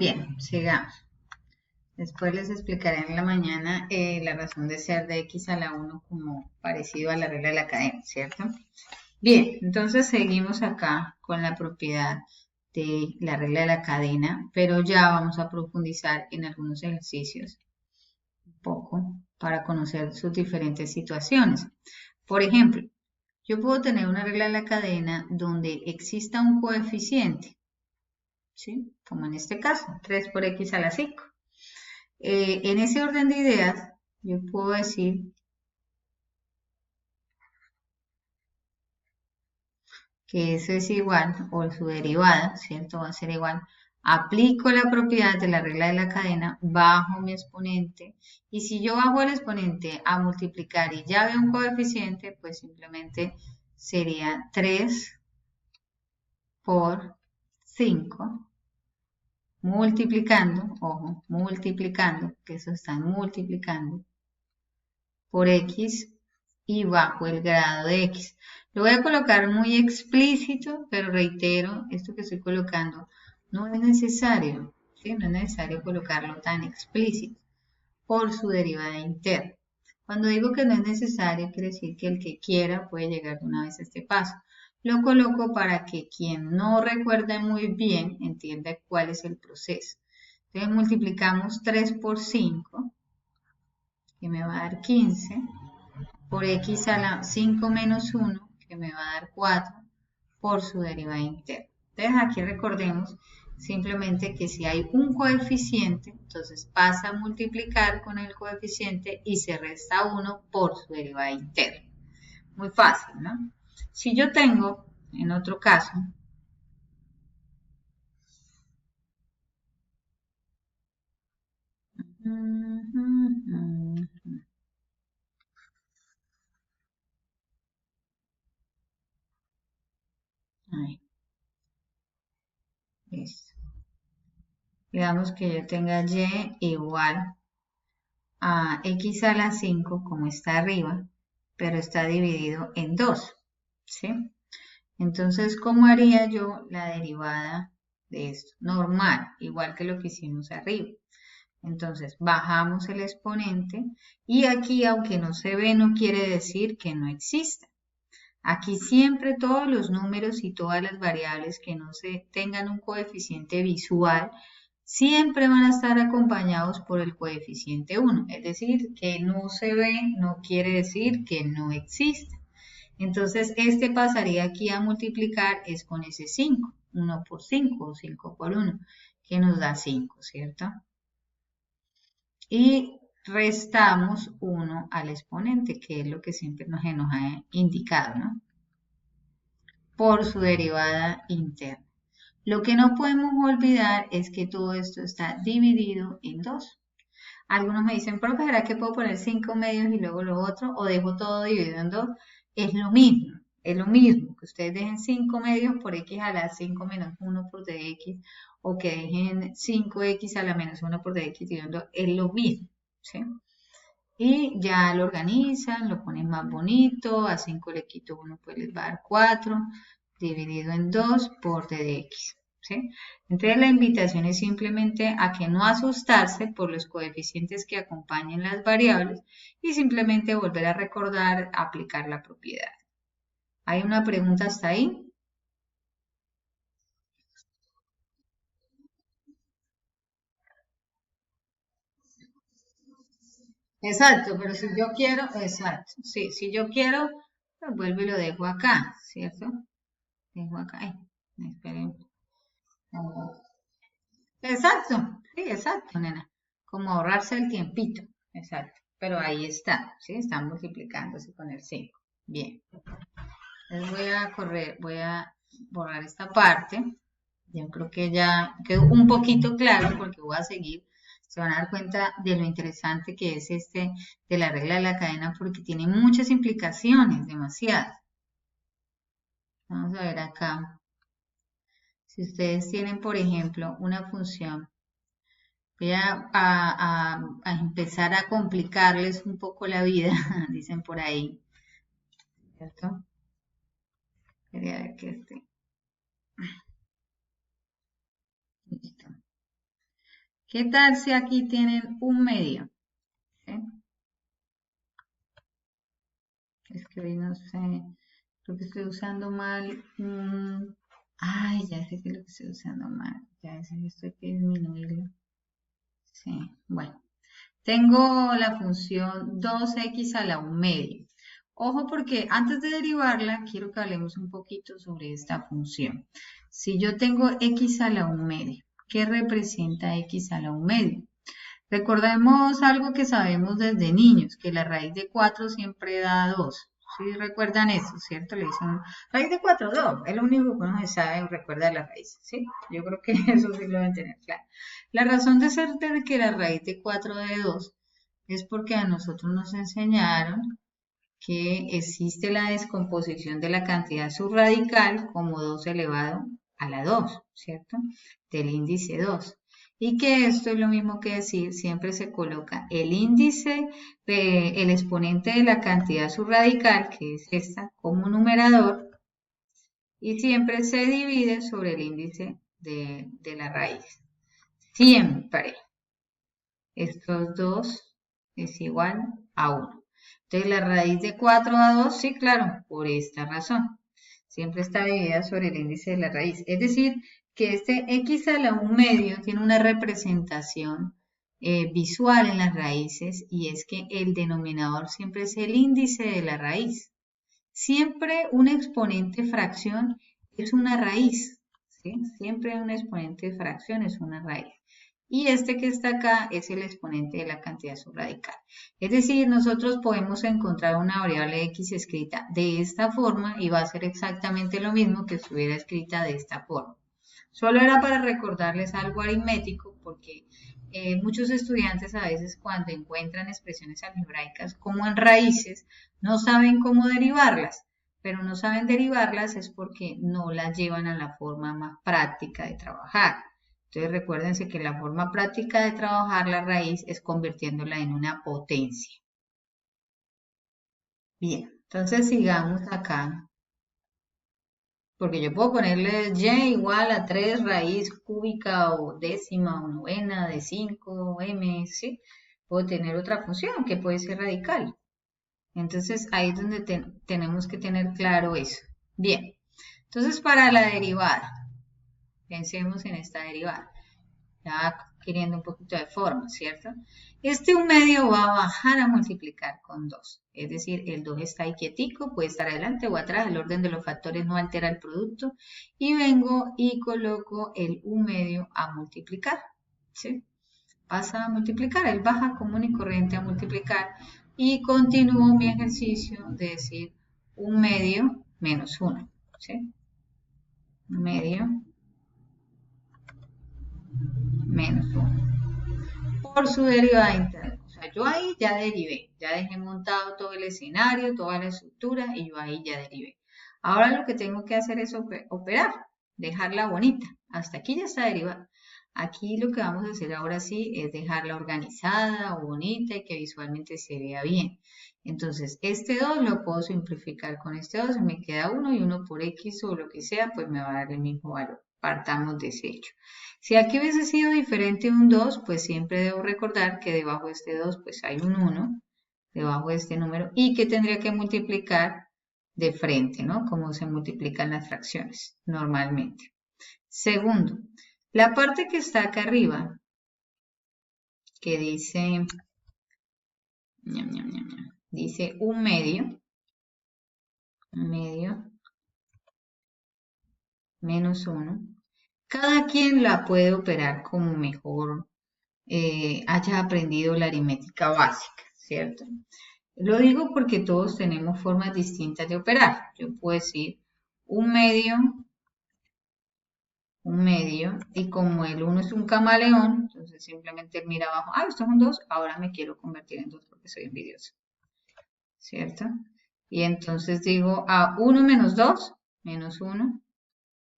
Bien, sigamos. Después les explicaré en la mañana la razón de ser de x a la 1 como parecido a la regla de la cadena, ¿cierto? Bien, entonces seguimos acá con la propiedad de la regla de la cadena, pero ya vamos a profundizar en algunos ejercicios un poco para conocer sus diferentes situaciones. Por ejemplo, yo puedo tener una regla de la cadena donde exista un coeficiente, ¿sí? Como en este caso, 3 por x a la 5. En ese orden de ideas, yo puedo decir que eso es igual, o su derivada, ¿cierto? Va a ser igual. Aplico la propiedad de la regla de la cadena, bajo mi exponente, y si yo bajo el exponente a multiplicar y ya veo un coeficiente, pues simplemente sería 3 por 5, multiplicando, ojo, multiplicando, que eso está multiplicando, por x y bajo el grado de x. Lo voy a colocar muy explícito, pero reitero, esto que estoy colocando no es necesario, ¿sí? No es necesario colocarlo tan explícito por su derivada interna. Cuando digo que no es necesario, quiere decir que el que quiera puede llegar de una vez a este paso. Lo coloco para que quien no recuerda muy bien entienda cuál es el proceso. Entonces multiplicamos 3 por 5, que me va a dar 15, por x a la 5 menos 1, que me va a dar 4, por su derivada interna. Entonces aquí recordemos simplemente que si hay un coeficiente, entonces pasa a multiplicar con el coeficiente y se resta 1 por su derivada interna. Muy fácil, ¿no? Si yo tengo, en otro caso, ahí, listo. Digamos que yo tenga y igual a x a la 5 como está arriba, pero está dividido en 2, ¿sí? Entonces, ¿cómo haría yo la derivada de esto? Normal, igual que lo que hicimos arriba. Entonces, bajamos el exponente y aquí, aunque no se ve, no quiere decir que no exista. Aquí siempre todos los números y todas las variables que no se tengan un coeficiente visual siempre van a estar acompañados por el coeficiente 1. Es decir, que no se ve no quiere decir que no exista. Entonces, este pasaría aquí a multiplicar es con ese 5, 1 por 5 o 5 por 1, que nos da 5, ¿cierto? Y restamos 1 al exponente, que es lo que siempre nos ha indicado, ¿no? Por su derivada interna. Lo que no podemos olvidar es que todo esto está dividido en 2. Algunos me dicen, profe, ¿será que puedo poner 5 medios y luego lo otro? ¿O dejo todo dividido en 2? Es lo mismo, que ustedes dejen 5 medios por x a la 5 menos 1 por dx, o que dejen 5x a la menos 1 por dx dividido en 2, es lo mismo, ¿sí? Y ya lo organizan, lo ponen más bonito, a 5 le quito 1, pues les va a dar 4, dividido en 2 por dx. ¿Sí? Entonces la invitación es simplemente a que no asustarse por los coeficientes que acompañen las variables y simplemente volver a recordar, aplicar la propiedad. ¿Hay una pregunta hasta ahí? Exacto, pero si yo quiero, exacto, sí, si yo quiero, pues vuelvo y lo dejo acá, ¿cierto? Dejo acá, esperen. Exacto, sí, exacto, nena. Como ahorrarse el tiempito, exacto. Pero ahí está, ¿sí? Está multiplicándose con el 5. Bien. Entonces voy a borrar esta parte. Yo creo que ya quedó un poquito claro porque voy a seguir. Se van a dar cuenta de lo interesante que es este de la regla de la cadena porque tiene muchas implicaciones, demasiadas. Vamos a ver acá. Si ustedes tienen, por ejemplo, una función. Voy a empezar a complicarles un poco la vida, dicen por ahí, ¿cierto? Quería ver que listo. ¿Qué tal si aquí tienen un medio? ¿Sí? Es que hoy no sé, creo que estoy usando mal. Ay, ya sé que es lo que estoy usando mal. Ya sé que esto hay que disminuirlo. Sí, bueno. Tengo la función 2x a la 1 medio. Ojo porque antes de derivarla, quiero que hablemos un poquito sobre esta función. Si yo tengo x a la 1 medio, ¿qué representa x a la 1 medio? Recordemos algo que sabemos desde niños, que la raíz de 4 siempre da 2. ¿Sí recuerdan eso, cierto? Le dicen raíz de 4, 2. Es lo único que uno se sabe y recuerda de la raíz, ¿sí? Yo creo que eso sí lo deben tener claro. La razón de ser de que la raíz de 4 de 2 es porque a nosotros nos enseñaron que existe la descomposición de la cantidad subradical como 2 elevado a la 2, ¿cierto? Del índice 2. Y que esto es lo mismo que decir, siempre se coloca el índice, el exponente de la cantidad subradical, que es esta, como numerador, y siempre se divide sobre el índice de la raíz. Siempre. Estos dos es igual a 1. Entonces la raíz de 4 a 2, sí, claro, por esta razón. Siempre está dividida sobre el índice de la raíz. Es decir, que este x a la 1 medio tiene una representación visual en las raíces y es que el denominador siempre es el índice de la raíz. Siempre un exponente fracción es una raíz, ¿sí? Siempre un exponente de fracción es una raíz. Y este que está acá es el exponente de la cantidad subradical. Es decir, nosotros podemos encontrar una variable x escrita de esta forma y va a ser exactamente lo mismo que estuviera escrita de esta forma. Solo era para recordarles algo aritmético porque muchos estudiantes a veces cuando encuentran expresiones algebraicas como en raíces no saben cómo derivarlas, pero no saben derivarlas es porque no las llevan a la forma más práctica de trabajar. Entonces recuérdense que la forma práctica de trabajar la raíz es convirtiéndola en una potencia. Bien, entonces sigamos acá. Porque yo puedo ponerle y igual a 3 raíz cúbica o décima o novena de 5 m, ¿sí? Puedo tener otra función que puede ser radical. Entonces ahí es donde tenemos que tener claro eso. Bien, entonces para la derivada, pensemos en esta derivada. Ya queriendo un poquito de forma, ¿cierto? Este 1 medio va a bajar a multiplicar con 2. Es decir, el 2 está ahí quietico, puede estar adelante o atrás, el orden de los factores no altera el producto. Y vengo y coloco el 1 medio a multiplicar, ¿sí? Pasa a multiplicar, él baja común y corriente a multiplicar. Y continúo mi ejercicio de decir 1 medio menos 1, ¿sí? 1 medio menos 1. Por su derivada interna. O sea, yo ahí ya derivé, ya dejé montado todo el escenario, toda la estructura y yo ahí ya derivé. Ahora lo que tengo que hacer es operar, dejarla bonita. Hasta aquí ya está derivada. Aquí lo que vamos a hacer ahora sí es dejarla organizada o bonita y que visualmente se vea bien. Entonces, este 2 lo puedo simplificar con este 2, me queda 1 y 1 por x o lo que sea, pues me va a dar el mismo valor. Partamos de ese hecho. Si aquí hubiese sido diferente un 2, pues siempre debo recordar que debajo de este 2 pues hay un 1, debajo de este número, y que tendría que multiplicar de frente, ¿no? Como se multiplican las fracciones normalmente. Segundo, la parte que está acá arriba, que dice, dice 1 medio, menos 1, cada quien la puede operar como mejor haya aprendido la aritmética básica, ¿cierto? Lo digo porque todos tenemos formas distintas de operar. Yo puedo decir 1 medio, y como el 1 es un camaleón, entonces simplemente mira abajo, esto es un 2, ahora me quiero convertir en 2 porque soy envidioso, ¿cierto? Y entonces digo, 1 menos 2, menos 1,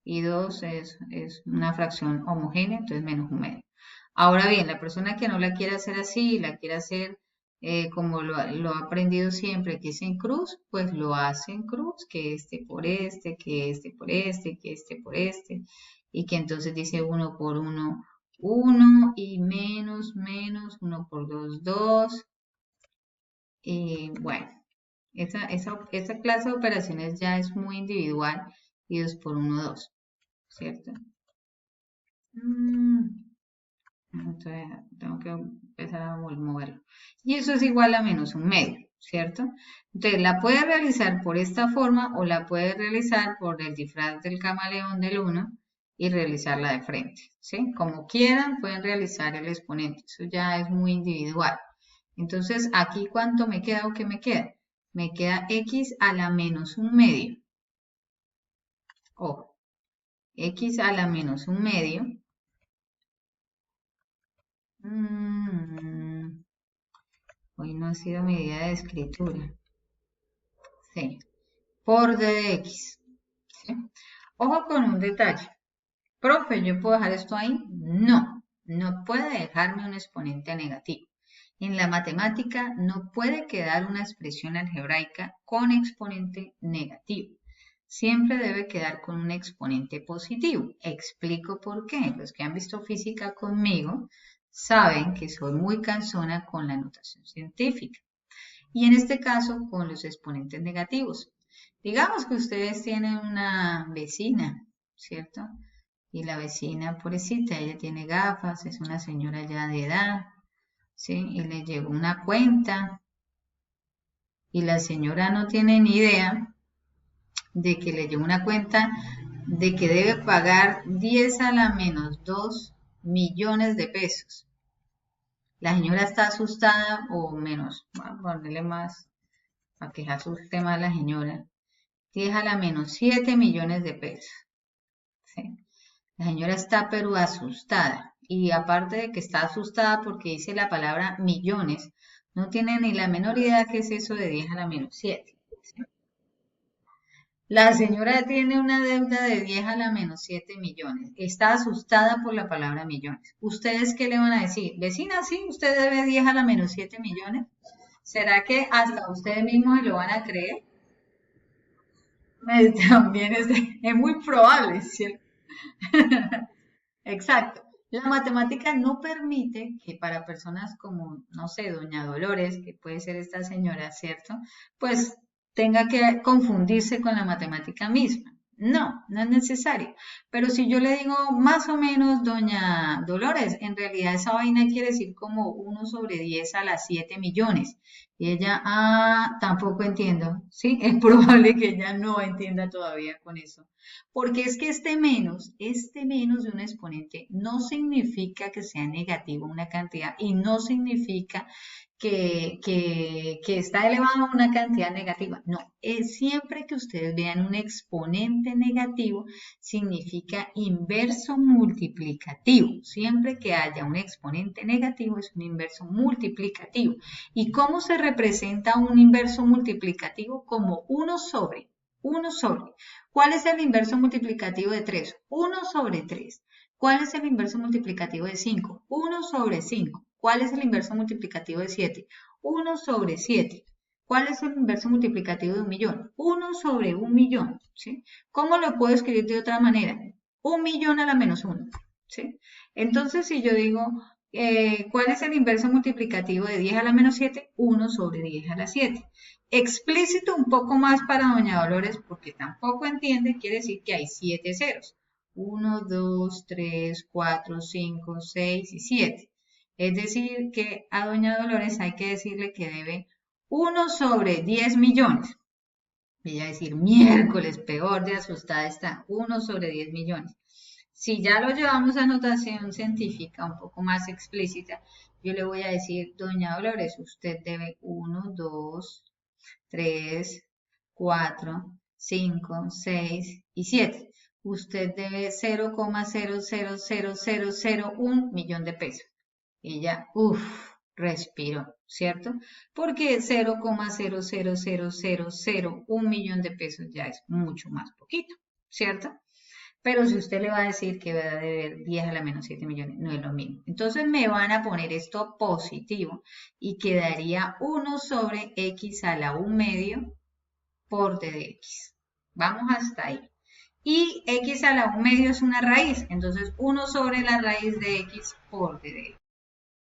y 2 es una fracción homogénea, entonces menos 1 medio. Ahora bien, la persona que no la quiere hacer así, la quiere hacer como lo ha aprendido siempre, que es en cruz, pues lo hace en cruz, que este por este, que este por este, que este por este, y que entonces dice 1 por 1, 1 y menos 1 por 2, 2. Y bueno, esa clase de operaciones ya es muy individual y 2 por 1, 2, ¿cierto? Entonces tengo que empezar a moverlo. Y eso es igual a menos un medio, ¿cierto? Entonces la puede realizar por esta forma o la puede realizar por el disfraz del camaleón del 1 y realizarla de frente, ¿sí? Como quieran pueden realizar el exponente, eso ya es muy individual. Entonces aquí ¿cuánto me queda o qué me queda? Me queda x a la menos un medio. Ojo, x a la menos un medio. Hoy no ha sido mi día de escritura. Sí, por d de x. ¿Sí? Ojo con un detalle. Profe, ¿yo puedo dejar esto ahí? No, no puede dejarme un exponente negativo. En la matemática no puede quedar una expresión algebraica con exponente negativo. Siempre debe quedar con un exponente positivo. Explico por qué. Los que han visto física conmigo saben que soy muy cansona con la notación científica. Y en este caso con los exponentes negativos. Digamos que ustedes tienen una vecina, ¿cierto? Y la vecina, pobrecita, ella tiene gafas, es una señora ya de edad, ¿sí? Y le llegó una cuenta y la señora no tiene ni idea de que le llegó una cuenta de que debe pagar 10 a la menos 2 millones de pesos. La señora está asustada o menos, vamos a ponerle más para que se asuste más la señora. 10 a la menos 7 millones de pesos. ¿Sí? La señora está pero asustada. Y aparte de que está asustada porque dice la palabra millones, no tiene ni la menor idea qué es eso de 10 a la menos 7. ¿Sí? La señora tiene una deuda de 10 a la menos 7 millones. Está asustada por la palabra millones. ¿Ustedes qué le van a decir? Vecina, sí, usted debe 10 a la menos 7 millones. ¿Será que hasta ustedes mismos se lo van a creer? También es muy probable, ¿cierto? Exacto. La matemática no permite que para personas como, no sé, doña Dolores, que puede ser esta señora, ¿cierto? Pues tenga que confundirse con la matemática misma. No, no es necesario. Pero si yo le digo más o menos, doña Dolores, en realidad esa vaina quiere decir como 1 sobre 10 a las 7 millones. Y ella, tampoco entiendo, ¿sí? Es probable que ella no entienda todavía con eso. Porque es que este menos de un exponente no significa que sea negativo una cantidad y no significa que está elevado a una cantidad negativa. No, es siempre que ustedes vean un exponente negativo, significa inverso multiplicativo. Siempre que haya un exponente negativo es un inverso multiplicativo. ¿Y cómo se representa un inverso multiplicativo? Como 1 sobre. 1 sobre. ¿Cuál es el inverso multiplicativo de 3? 1 sobre 3. ¿Cuál es el inverso multiplicativo de 5? 1 sobre 5. ¿Cuál es el inverso multiplicativo de 7? 1 sobre 7. ¿Cuál es el inverso multiplicativo de 1.000.000? 1 sobre 1.000.000. ¿Sí? ¿Cómo lo puedo escribir de otra manera? 1.000.000 a la menos 1. ¿Sí? Entonces, si yo digo, ¿cuál es el inverso multiplicativo de 10 a la menos 7? 1 sobre 10 a la 7. Explícito un poco más para doña Dolores porque tampoco entiende, quiere decir que hay 7 ceros. 1, 2, 3, 4, 5, 6 y 7. Es decir, que a doña Dolores hay que decirle que debe 1 sobre 10 millones. Y ella decir, miércoles, peor de asustada está, 1 sobre 10 millones. Si ya lo llevamos a notación científica un poco más explícita, yo le voy a decir, doña Dolores, usted debe 1, 2, 3, 4, 5, 6 y 7. Usted debe 0,0000001 millón de pesos. Ella, respiró, ¿cierto? Porque 0,00001 millón de pesos ya es mucho más poquito, ¿cierto? Pero si usted le va a decir que va a deber 10 a la menos 7 millones, no es lo mismo. Entonces me van a poner esto positivo y quedaría 1 sobre x a la 1 medio por d de x. Vamos hasta ahí. y x a la 1 medio es una raíz, entonces 1 sobre la raíz de x por d de x.